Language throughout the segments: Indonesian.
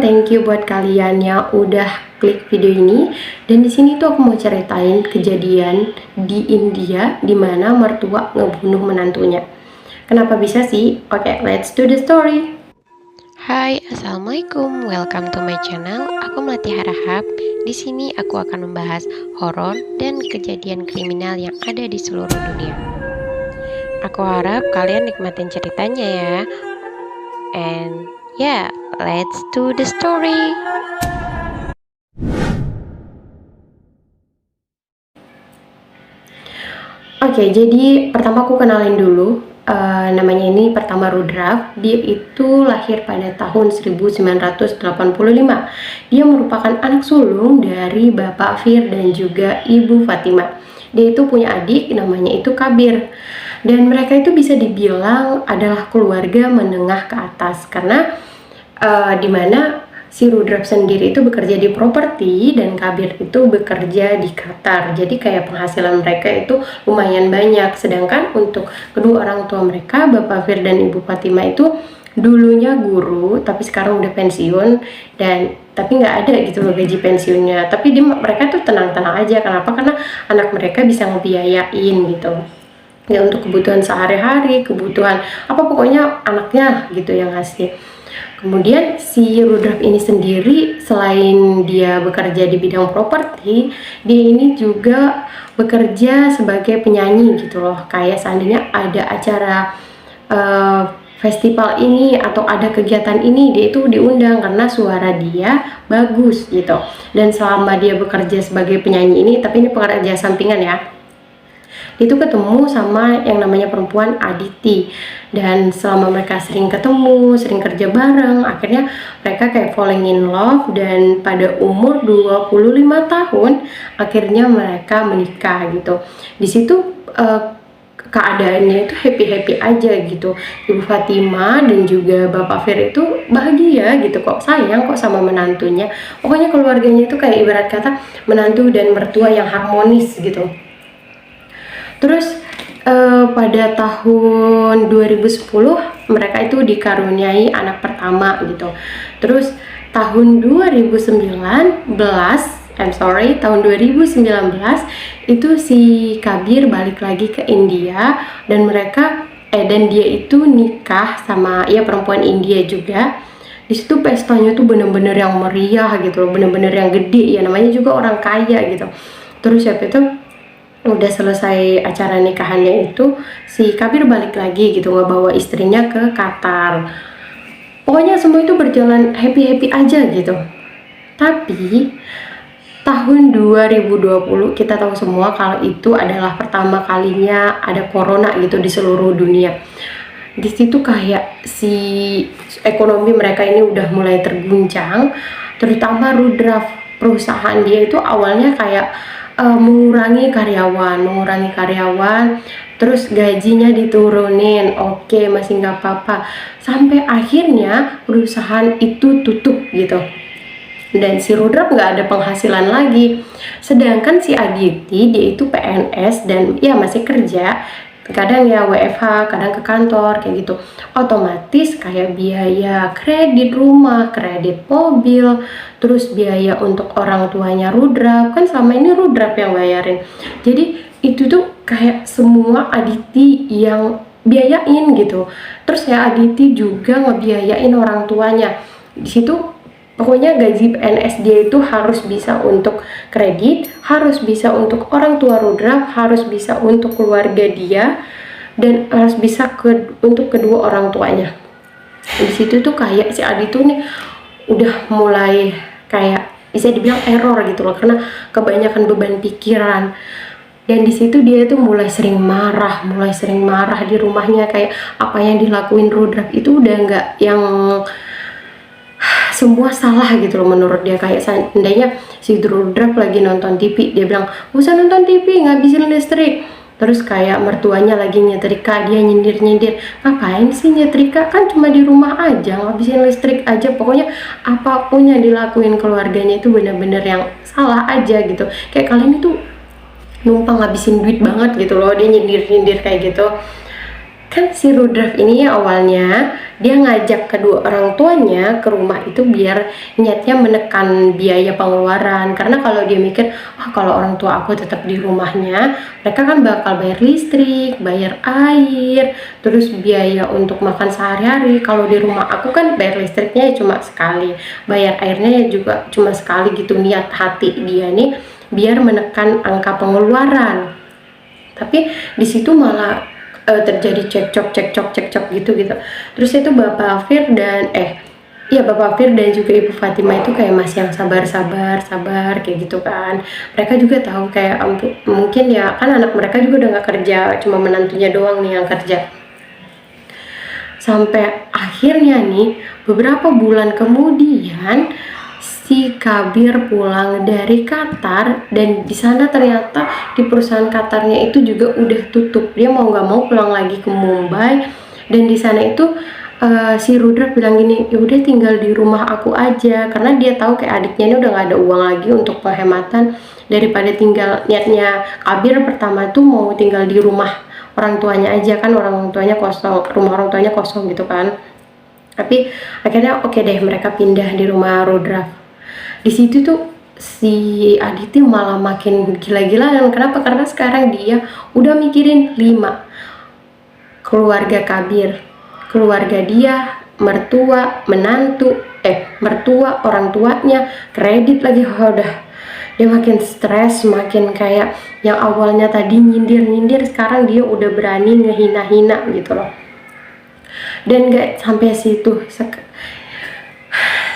thank you buat kalian yang udah klik video ini. Dan di sini tuh aku mau ceritain kejadian di India di mana mertua ngebunuh menantunya. Kenapa bisa sih? Oke, let's do the story. Hai, assalamualaikum. Welcome to my channel. Aku Melati Harahap. Di sini aku akan membahas horor dan kejadian kriminal yang ada di seluruh dunia. Aku harap kalian nikmatin ceritanya ya. And yeah, let's do the story. Oke, jadi pertama aku kenalin dulu. Namanya ini pertama Rudra. Dia itu lahir pada tahun 1985. Dia merupakan anak sulung dari Bapak Fir dan juga Ibu Fatima. Dia itu punya adik namanya itu Kabir. Dan mereka itu bisa dibilang adalah keluarga menengah ke atas karena dimana si Rudra sendiri itu bekerja di properti dan Kabir itu bekerja di Qatar. Jadi kayak penghasilan mereka itu lumayan banyak. Sedangkan untuk kedua orang tua mereka, Bapak Fir dan Ibu Fatima itu dulunya guru, tapi sekarang udah pensiun dan tapi nggak ada gitu loh gaji pensiunnya. Tapi mereka tuh tenang-tenang aja. Kenapa? Karena anak mereka bisa ngebiayain gitu. Ya untuk kebutuhan sehari-hari, kebutuhan apa pokoknya anaknya gitu yang ngasih. Kemudian si Rudra ini sendiri selain dia bekerja di bidang properti, dia ini juga bekerja sebagai penyanyi gitu loh. Kayak seandainya ada acara festival ini atau ada kegiatan ini, dia itu diundang karena suara dia bagus gitu. Dan selama dia bekerja sebagai penyanyi ini, tapi ini pekerja sampingan ya, itu ketemu sama yang namanya perempuan Aditi. Dan selama mereka sering ketemu, sering kerja bareng, akhirnya mereka kayak falling in love. Dan pada umur 25 tahun akhirnya mereka menikah gitu. Di situ keadaannya itu happy-happy aja gitu. Ibu Fatima dan juga Bapak Fir itu bahagia gitu, kok sayang kok sama menantunya. Pokoknya keluarganya itu kayak ibarat kata menantu dan mertua yang harmonis gitu. Terus pada tahun 2010 mereka itu dikaruniai anak pertama gitu. Terus tahun 2019 itu si Kabir balik lagi ke India dan dan dia itu nikah sama ya perempuan India juga. Di situ pestanya tuh bener-bener yang meriah gitu loh, bener-bener yang gede ya, namanya juga orang kaya gitu. Terus siapa itu udah selesai acara nikahannya itu si Kabir balik lagi gitu, ngebawa istrinya ke Qatar. Pokoknya semua itu berjalan happy-happy aja gitu. Tapi tahun 2020 kita tahu semua kalau itu adalah pertama kalinya ada corona gitu di seluruh dunia. Di situ kayak si ekonomi mereka ini udah mulai terguncang, terutama Rudra. Perusahaan dia itu awalnya kayak mengurangi karyawan, terus gajinya diturunin, oke, masih nggak apa-apa, sampai akhirnya perusahaan itu tutup gitu. Dan si Rudra nggak ada penghasilan lagi. Sedangkan si Aditi dia itu PNS dan ya masih kerja, kadang ya WFH, kadang ke kantor kayak gitu. Otomatis kayak biaya kredit rumah, kredit mobil, terus biaya untuk orang tuanya Rudra, kan selama ini Rudra yang bayarin. Jadi itu tuh kayak semua Aditi yang biayain gitu. Terus ya Aditi juga ngebiayain orang tuanya. Di situ pokoknya gaji PNS dia itu harus bisa untuk kredit, harus bisa untuk orang tua Rudra, harus bisa untuk keluarga dia, dan harus bisa untuk kedua orang tuanya. Di situ tuh kayak si Adi tuh nih udah mulai kayak bisa dibilang error gitu loh, karena kebanyakan beban pikiran. Dan di situ dia tuh mulai sering marah di rumahnya, kayak apa yang dilakuin Rudra itu udah nggak yang semua salah gitu loh menurut dia. Kayak seandainya si Rudra lagi nonton TV, dia bilang gak usah nonton TV, ngabisin listrik. Terus kayak mertuanya lagi nyetrika, dia nyindir, ngapain sih nyetrika, kan cuma di rumah aja, ngabisin listrik aja. Pokoknya apapun yang dilakuin keluarganya itu bener-bener yang salah aja gitu. Kayak kalian itu numpang ngabisin duit banget gitu loh, dia nyindir kayak gitu. Kan si Rudolf ini awalnya dia ngajak kedua orang tuanya ke rumah itu biar niatnya menekan biaya pengeluaran, karena kalau dia mikir, kalau orang tua aku tetap di rumahnya, mereka kan bakal bayar listrik, bayar air, terus biaya untuk makan sehari-hari. Kalau di rumah aku kan bayar listriknya ya cuma sekali, bayar airnya ya juga cuma sekali gitu. Niat hati dia nih biar menekan angka pengeluaran, tapi di situ malah terjadi cekcok gitu. Terus itu Bapak Fir dan Bapak Fir dan juga Ibu Fatima itu kayak masih yang sabar kayak gitu kan. Mereka juga tahu kayak mungkin ya kan anak mereka juga udah nggak kerja, cuma menantunya doang nih yang kerja. Sampai akhirnya nih beberapa bulan kemudian si Kabir pulang dari Qatar, dan di sana ternyata di perusahaan Qatarnya itu juga udah tutup. Dia mau nggak mau pulang lagi ke Mumbai, dan di sana itu si Rudra bilang gini, ya udah tinggal di rumah aku aja, karena dia tahu kayak adiknya ini udah nggak ada uang lagi untuk penghematan, daripada tinggal. Niatnya Kabir pertama tuh mau tinggal di rumah orang tuanya aja, kan orang tuanya kosong, rumah orang tuanya kosong gitu kan. Tapi akhirnya oke deh, mereka pindah di rumah Rudra. Di situ tuh si Aditi malah makin gila-gilaan. Kenapa? Karena sekarang dia udah mikirin 5 keluarga Kabir, keluarga dia, mertua, menantu, mertua, orang tuanya, kredit lagi. Udah dia makin stres, makin kayak yang awalnya tadi nyindir-nyindir, sekarang dia udah berani ngehina-hina gitu loh. Dan gak sampai situ,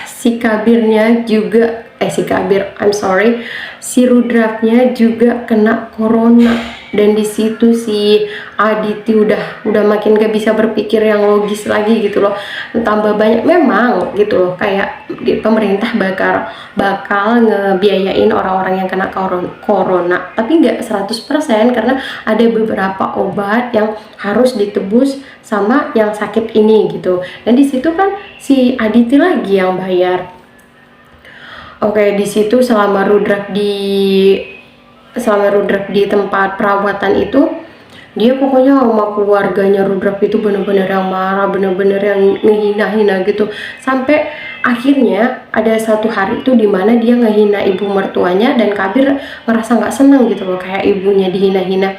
si Kabirnya juga si Rudravnya juga kena corona. Dan di situ si Aditi udah makin gak bisa berpikir yang logis lagi gitu loh. Tambah banyak memang gitu loh, kayak pemerintah bakal ngebiayain orang-orang yang kena corona, tapi nggak 100%, karena ada beberapa obat yang harus ditebus sama yang sakit ini gitu. Dan di situ kan si Aditi lagi yang bayar. Oke, di situ selama Rudra di tempat perawatan itu, dia pokoknya sama keluarganya Rudra itu bener-bener yang marah, bener-bener yang ngehina-hina gitu. Sampai akhirnya ada satu hari itu dimana dia ngehina ibu mertuanya, dan Kabir ngerasa nggak senang gitu loh, kayak ibunya dihina-hina.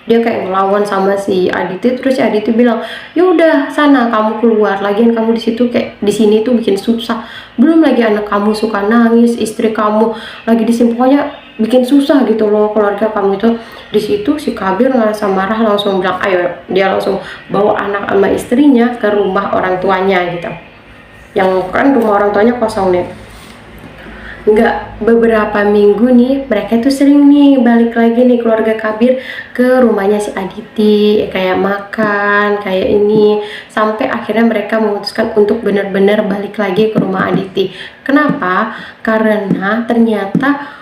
Dia kayak ngelawan sama si Aditi. Terus si Aditi bilang, ya udah sana kamu keluar, lagian kamu di situ kayak di sini tuh bikin susah, belum lagi anak kamu suka nangis, istri kamu lagi di sini, pokoknya bikin susah gitu loh keluarga kamu itu. Di situ si Kabir ngerasa marah, langsung bilang ayo, dia langsung bawa anak sama istrinya ke rumah orang tuanya gitu, yang kan rumah orang tuanya kosong nih. Nggak beberapa minggu nih, mereka tuh sering nih balik lagi nih keluarga Kabir ke rumahnya si Aditi, kayak makan, kayak ini, sampai akhirnya mereka memutuskan untuk benar-benar balik lagi ke rumah Aditi. Kenapa? Karena ternyata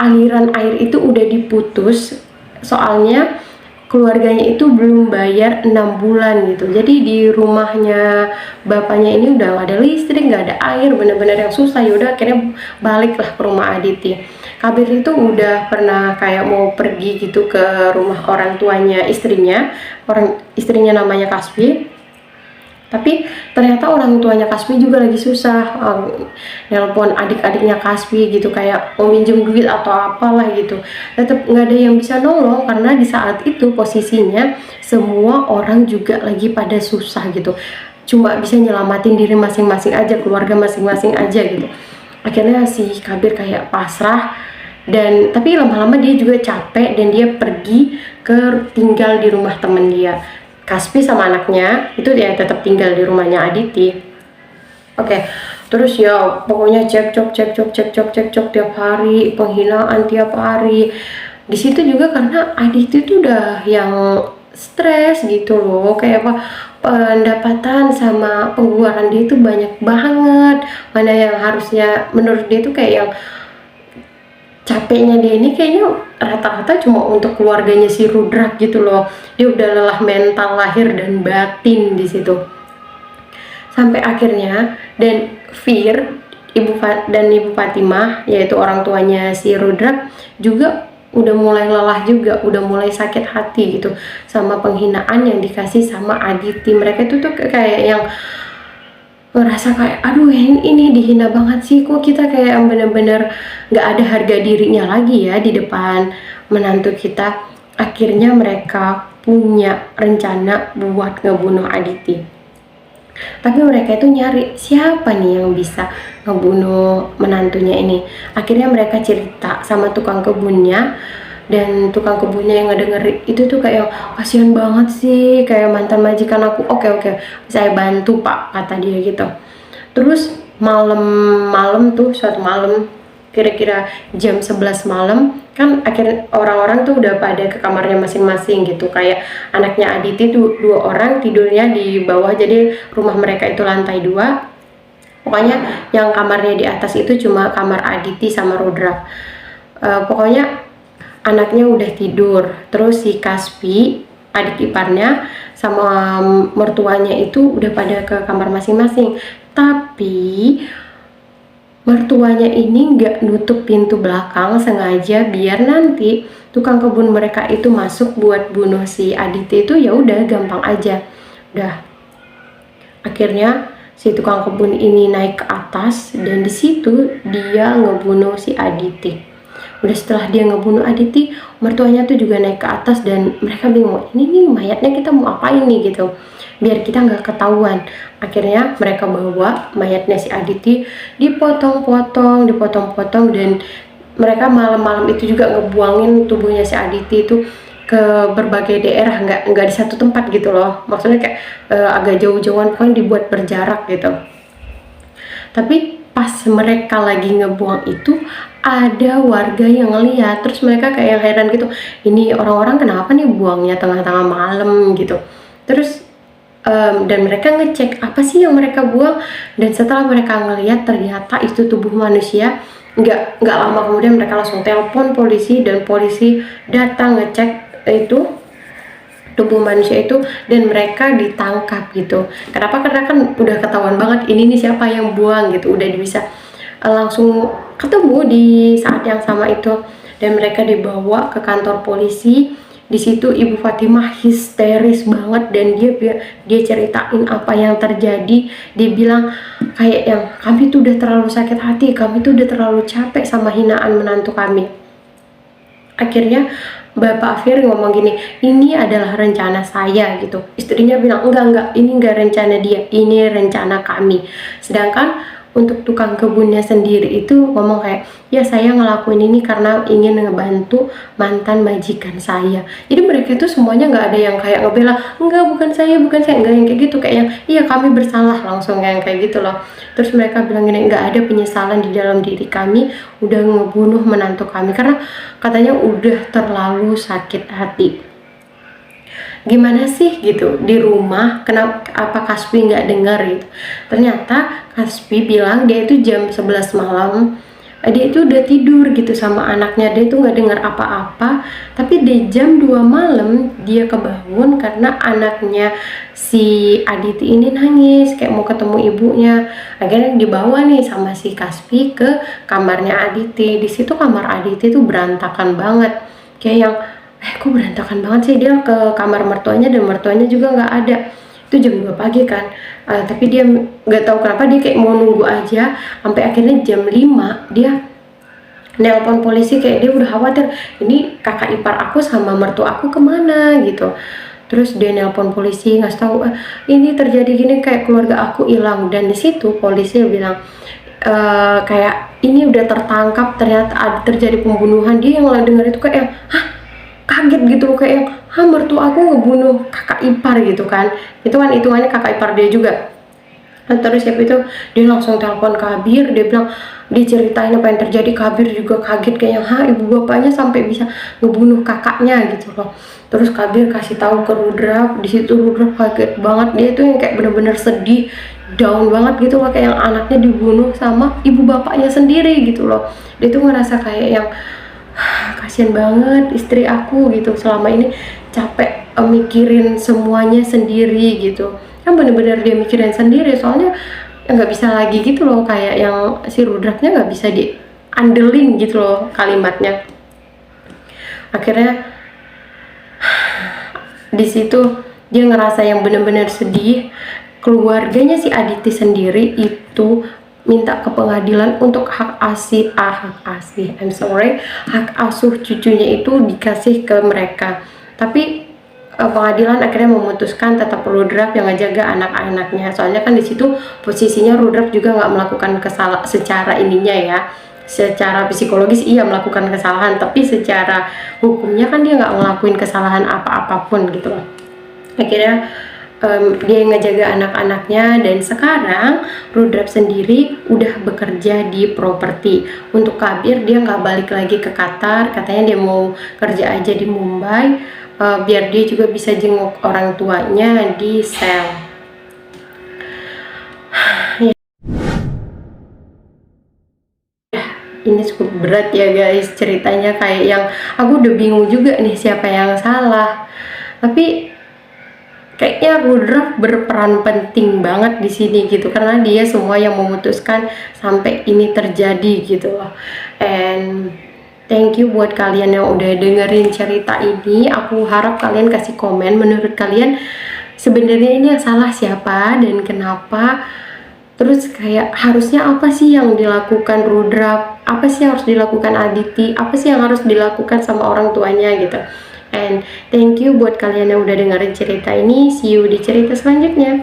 aliran air itu udah diputus, soalnya keluarganya itu belum bayar 6 bulan gitu. Jadi di rumahnya bapaknya ini udah gak ada listrik, gak ada air, bener-bener yang susah. Yaudah akhirnya baliklah ke rumah Aditi. Kabir itu udah pernah kayak mau pergi gitu ke rumah orang tuanya istrinya namanya Kasbi. Tapi ternyata orang tuanya Kasbi juga lagi susah, nelpon adik-adiknya Kasbi gitu, kayak mau minjem duit atau apalah gitu. Tetap nggak ada yang bisa nolong, karena di saat itu posisinya semua orang juga lagi pada susah gitu. Cuma bisa nyelamatin diri masing-masing aja, keluarga masing-masing aja gitu. Akhirnya si Kabir kayak pasrah, dan tapi lama-lama dia juga capek, dan dia pergi tinggal di rumah temen dia. Kasbi sama anaknya itu ya tetap tinggal di rumahnya Aditi. Oke, terus ya pokoknya cekcok tiap hari, penghinaan tiap hari. Di situ juga karena Aditi itu udah yang stres gitu loh, kayak apa, pendapatan sama pengeluaran dia itu banyak banget. Mana yang harusnya menurut dia itu kayak yang capeknya dia ini kayaknya rata-rata cuma untuk keluarganya si Rudrak gitu loh. Dia udah lelah mental lahir dan batin di situ. Sampai akhirnya dan Fir, Ibu Fatimah, yaitu orang tuanya si Rudrak, juga udah mulai lelah juga, udah mulai sakit hati gitu sama penghinaan yang dikasih sama Aditi. Mereka tuh kayak yang ngerasa kayak aduh ini dihina banget sih, kok kita kayak yang bener-bener nggak ada harga dirinya lagi ya di depan menantu kita. Akhirnya mereka punya rencana buat ngebunuh Aditi, tapi mereka itu nyari siapa nih yang bisa ngebunuh menantunya ini. Akhirnya mereka cerita sama tukang kebunnya, dan tukang kebunnya yang ngedenger itu tuh kayak kasihan banget sih, kayak mantan majikan aku. Oke, saya bantu pak, kata dia gitu. Terus malam-malam tuh, suatu malam kira-kira jam 11 malam kan, akhirnya orang-orang tuh udah pada ke kamarnya masing-masing gitu. Kayak anaknya Aditi tuh 2 orang tidurnya di bawah, jadi rumah mereka itu lantai 2. Pokoknya yang kamarnya di atas itu cuma kamar Aditi sama Rudra. Pokoknya anaknya udah tidur, terus si Kaspi adik iparnya sama mertuanya itu udah pada ke kamar masing-masing. Tapi mertuanya ini nggak nutup pintu belakang sengaja biar nanti tukang kebun mereka itu masuk buat bunuh si Aditi. Itu ya udah gampang aja. Udah, akhirnya si tukang kebun ini naik ke atas dan di situ dia ngebunuh si Aditi. Udah setelah dia ngebunuh Aditi, mertuanya tuh juga naik ke atas dan mereka bingung, ini nih mayatnya kita mau apain nih gitu, biar kita nggak ketahuan. Akhirnya mereka bawa mayatnya si Aditi, dipotong-potong dan mereka malam-malam itu juga ngebuangin tubuhnya si Aditi itu ke berbagai daerah, nggak di satu tempat gitu loh. Maksudnya kayak agak jauh-jauhan, pokoknya dibuat berjarak gitu. Tapi pas mereka lagi ngebuang itu, ada warga yang ngeliat, terus mereka kayak yang heran gitu, ini orang-orang kenapa nih buangnya tengah-tengah malam gitu. Terus dan mereka ngecek apa sih yang mereka buang, dan setelah mereka ngeliat ternyata itu tubuh manusia. Nggak lama kemudian mereka langsung telepon polisi, dan polisi datang ngecek itu tubuh manusia itu, dan mereka ditangkap gitu. Kenapa? Karena kan udah ketahuan banget ini nih siapa yang buang gitu, udah bisa langsung ketemu di saat yang sama itu, dan mereka dibawa ke kantor polisi. Di situ Ibu Fatimah histeris banget, dan dia ceritain apa yang terjadi. Dia bilang kayak yang, kami tuh udah terlalu sakit hati, kami tuh udah terlalu capek sama hinaan menantu kami. Akhirnya Bapak Afir ngomong gini, ini adalah rencana saya gitu. Istrinya bilang, enggak, ini enggak rencana dia, ini rencana kami. Sedangkan untuk tukang kebunnya sendiri itu ngomong kayak, ya saya ngelakuin ini karena ingin ngebantu mantan majikan saya. Jadi mereka itu semuanya nggak ada yang kayak ngebela, enggak bukan saya, enggak yang kayak gitu. Kayak yang, iya kami bersalah, langsung yang kayak gitu loh. Terus mereka bilang gini, nggak ada penyesalan di dalam diri kami udah ngebunuh menantu kami, karena katanya udah terlalu sakit hati. Gimana sih gitu di rumah, kenapa apa Kaspi nggak dengar gitu. Ternyata Kaspi bilang dia itu jam 11 malam dia itu udah tidur gitu sama anaknya, dia itu nggak dengar apa-apa. Tapi di jam 2 malam dia kebangun karena anaknya si Aditi ini nangis kayak mau ketemu ibunya. Akhirnya dibawa nih sama si Kaspi ke kamarnya Aditi. Di situ kamar Aditi tuh berantakan banget, kayak yang kok berantakan banget sih. Dia ke kamar mertuanya dan mertuanya juga nggak ada. Itu jam 2 pagi kan, tapi dia nggak tahu kenapa dia kayak mau nunggu aja sampai akhirnya jam 5 dia nelpon polisi, kayak dia udah khawatir ini kakak ipar aku sama mertua aku kemana gitu. Terus dia nelpon polisi ngasih tahu ini terjadi gini, kayak keluarga aku hilang. Dan di situ polisi bilang kayak ini udah tertangkap, ternyata ada terjadi pembunuhan. Dia yang dengar itu kayak kaget gitu, kayak mertua aku ngebunuh kakak ipar gitu kan. Itu kan hitungannya kakak ipar dia juga. Terus siapa itu, dia langsung telepon Kabir, dia bilang, dia ceritain apa yang terjadi. Kabir juga kaget kayak ibu bapaknya sampai bisa ngebunuh kakaknya gitu loh. Terus Kabir kasih tahu ke Rudra. Di situ Rudra kaget banget, dia tuh yang kayak bener-bener sedih, down banget gitu loh, kayak yang anaknya dibunuh sama ibu bapaknya sendiri gitu loh. Dia tuh ngerasa kayak yang kasian banget istri aku gitu, selama ini capek mikirin semuanya sendiri gitu kan. Bener-bener dia mikirin sendiri, soalnya nggak bisa lagi gitu loh, kayak yang si Rudraknya nggak bisa diandelin gitu loh kalimatnya. Akhirnya di situ dia ngerasa yang benar-benar sedih. Keluarganya si Aditi sendiri itu minta ke pengadilan untuk hak asuh cucunya itu dikasih ke mereka. Tapi pengadilan akhirnya memutuskan tetap Rudolf yang ngejaga anak-anaknya. Soalnya kan di situ posisinya Rudolf juga nggak melakukan kesalahan secara ininya ya. Secara psikologis iya melakukan kesalahan, tapi secara hukumnya kan dia nggak ngelakuin kesalahan apa-apapun gitu loh. Akhirnya dia ngejaga anak-anaknya, dan sekarang Rudolf sendiri udah bekerja di properti. Untuk Kabir dia nggak balik lagi ke Qatar, katanya dia mau kerja aja di Mumbai, biar dia juga bisa jenguk orang tuanya di sel. Ini cukup berat ya guys ceritanya, kayak yang aku udah bingung juga nih siapa yang salah. Tapi kayaknya Rudolf berperan penting banget di sini gitu, karena dia semua yang memutuskan sampai ini terjadi gitu loh. And thank you buat kalian yang udah dengerin cerita ini. Aku harap kalian kasih komen menurut kalian sebenarnya ini yang salah siapa dan kenapa. Terus kayak harusnya apa sih yang dilakukan Rudolf, apa sih yang harus dilakukan Aditi, apa sih yang harus dilakukan sama orang tuanya gitu. And thank you buat kalian yang udah dengerin cerita ini. See you di cerita selanjutnya.